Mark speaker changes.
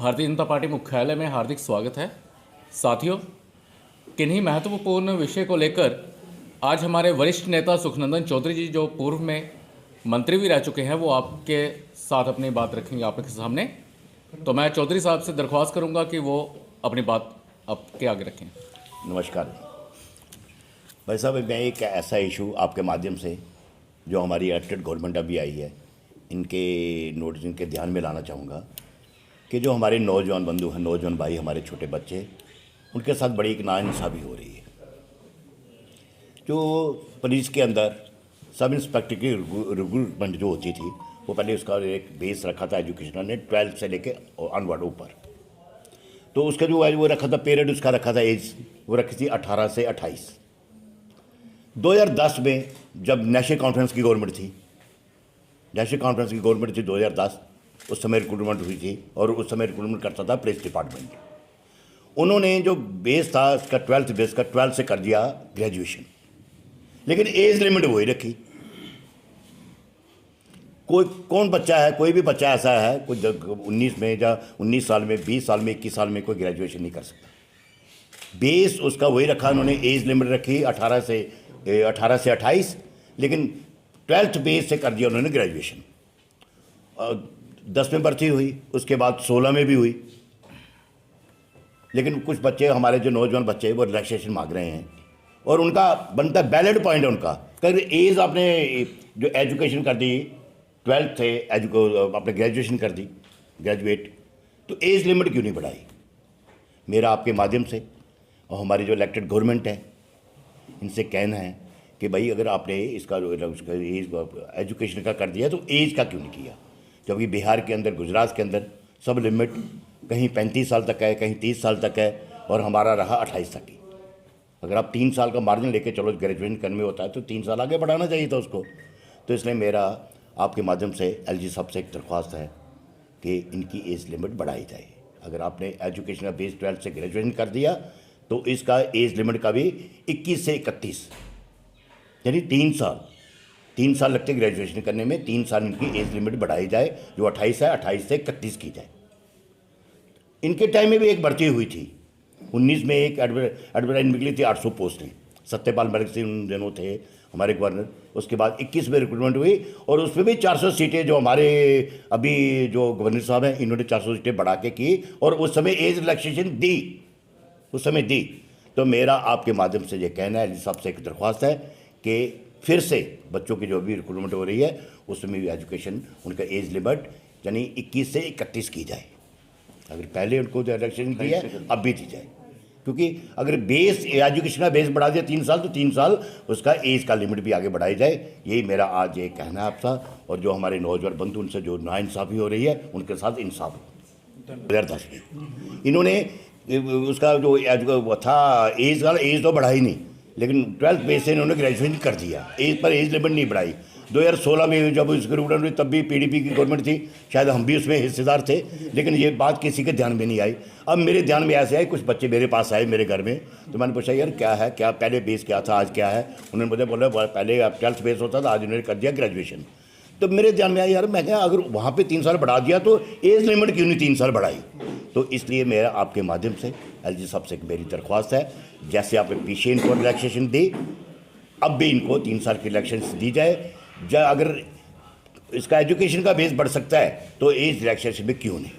Speaker 1: Bharatiya Janata party मुख्यालय में हार्दिक स्वागत है। साथियों, किन्हीं महत्वपूर्ण विषय को लेकर आज हमारे वरिष्ठ नेता सुखनंदन चौधरी जी, जो पूर्व में मंत्री भी रह चुके हैं, वो आपके साथ अपनी बात रखेंगे आपके सामने। तो मैं चौधरी साहब से दरख्वास्त करूंगा कि वो अपनी बात आपके आगे रखें।
Speaker 2: नमस्कार भाई साहब, मैं एक ऐसा इशू आपके माध्यम से जो हमारी इलेक्टेड गवर्नमेंट अभी आई है, इनके नोटिस, इनके ध्यान में लाना चाहूँगा कि जो हमारे नौजवान बंधु हैं, नौजवान भाई, हमारे छोटे बच्चे, उनके साथ बड़ी एक नाइंसाफ़ी हो रही है। जो पुलिस के अंदर सब इंस्पेक्टर की रिक्रूटमेंट जो होती थी, वो पहले उसका एक बेस रखा था एजुकेशनल ने 12th से लेके अनवर्ड ऊपर। तो उसका जो वो रखा था पीरियड, उसका रखा था एज, वो रखी थी 18 से 28। 2010 में जब नेशनल कॉन्फ्रेंस की गवर्नमेंट थी, नेशनल कॉन्फ्रेंस की गवर्नमेंट थी 2010, उस समय रिक्रूटमेंट हुई थी और उस समय रिक्रूटमेंट करता था पुलिस डिपार्टमेंट। उन्होंने जो बेस था उसका 12th बेस का 12 से कर दिया ग्रेजुएशन, लेकिन एज लिमिट वही रखी। कौन बच्चा है, कोई भी बच्चा ऐसा है, कोई 19 में या 19 साल में, 20 साल में, 21 साल में कोई ग्रेजुएशन नहीं कर सकता। बेस उसका वही रखा उन्होंने, एज लिमिट रखी 18 से 28, लेकिन 12th बेस से कर दिया उन्होंने ग्रेजुएशन। 10 में भर्ती हुई, उसके बाद 16 में भी हुई, लेकिन कुछ बच्चे, हमारे जो नौजवान बच्चे, वो रिलैक्सेशन मांग रहे हैं और उनका बनता वैलिड पॉइंट है उनका। अगर एज आपने जो एजुकेशन कर दी 12th से आपने ग्रेजुएशन कर दी, ग्रेजुएट, तो एज लिमिट क्यों नहीं बढ़ाई? मेरा आपके माध्यम से और हमारी जो इलेक्टेड गवर्नमेंट है, इनसे कहना है कि भाई अगर आपने इसका एज एजुकेशन का कर दिया तो एज का क्यों नहीं किया? जबकि बिहार के अंदर, गुजरात के अंदर सब लिमिट कहीं 35 साल तक है, कहीं 30 साल तक है, और हमारा रहा 28 तक ही। अगर आप 3 साल का मार्जिन लेके चलो, ग्रेजुएशन करने में होता है तो 3 साल आगे बढ़ाना चाहिए था उसको। तो इसलिए मेरा आपके माध्यम से एलजी साहब से एक दरख्वास्त है कि इनकी एज लिमिट बढ़ाई जाए। अगर आपने एजुकेशन का बेस 12 से ग्रेजुएशन कर दिया तो इसका एज लिमिट का भी 21 से 31, यानी 3 साल लगते ग्रेजुएशन करने में, 3 साल इनकी एज लिमिट बढ़ाई जाए। जो 28 है, 28 से 31 की जाए। इनके टाइम में भी एक भर्ती हुई थी 19 में, एक एडवर्टाइजमेंट निकली थी 800 पोस्टें। सत्यपाल मलिक सिंह उन दिनों थे हमारे गवर्नर। उसके बाद 21 में रिक्रूटमेंट हुई और उसमें भी 400 सीटें जो हमारे अभी जो गवर्नर साहब हैं, इन्होंने 400 सीटें बढ़ा के की और उस समय एज रिलैक्सेशन दी, उस समय दी। तो मेरा आपके माध्यम से ये कहना है, सबसे एक दरख्वास्त है कि फिर से बच्चों की जो भी रिक्रूटमेंट हो रही है उसमें भी एजुकेशन, उनका एज लिमिट यानी 21 से 31 की जाए। अगर पहले उनको जो इलेक्शन की है अब भी दी जाए, क्योंकि अगर बेस, एजुकेशन का बेस बढ़ा दिया 3 साल, तो 3 साल उसका एज का लिमिट भी आगे बढ़ाई जाए। यही मेरा आज ये कहना है आपसा। और जो हमारे नौजवान बंधु, उनसे जो नाइंसाफ़ी हो रही है, उनके साथ इंसाफ हो। 2010 में इन्होंने उसका जो था एज तो बढ़ाई नहीं, लेकिन 12th बेस से इन्होंने ग्रेजुएशन कर दिया, एज पर एज लिमिट नहीं बढ़ाई। 2016 में जब इसकी रिक्रूटमेंट हुई तब भी पीडीपी की गवर्नमेंट थी, शायद हम भी उसमें हिस्सेदार थे, लेकिन ये बात किसी के ध्यान में नहीं आई। अब मेरे ध्यान में ऐसे आए, कुछ बच्चे मेरे पास आए मेरे घर में, तो मैंने पूछा यार क्या है, क्या पहले बेस क्या था, आज क्या है? उन्होंने मुझे बोला पहले 12th बेस होता था, आज उन्होंने कर दिया ग्रेजुएशन। तो मेरे ध्यान में आया यार, मैं क्या, अगर वहाँ पर 3 साल बढ़ा दिया तो एज लिमिट क्यों नहीं 3 साल बढ़ाई? तो इसलिए मेरा आपके माध्यम से एलजी साहब से मेरी दरख्वास्त है, जैसे आपने पीछे इनको रिलैक्सेशन दी, अब भी इनको 3 साल की रिलैक्सेशन दी जाए। अगर इसका एजुकेशन का बेस बढ़ सकता है तो एज रिलैक्सेशन में क्यों नहीं?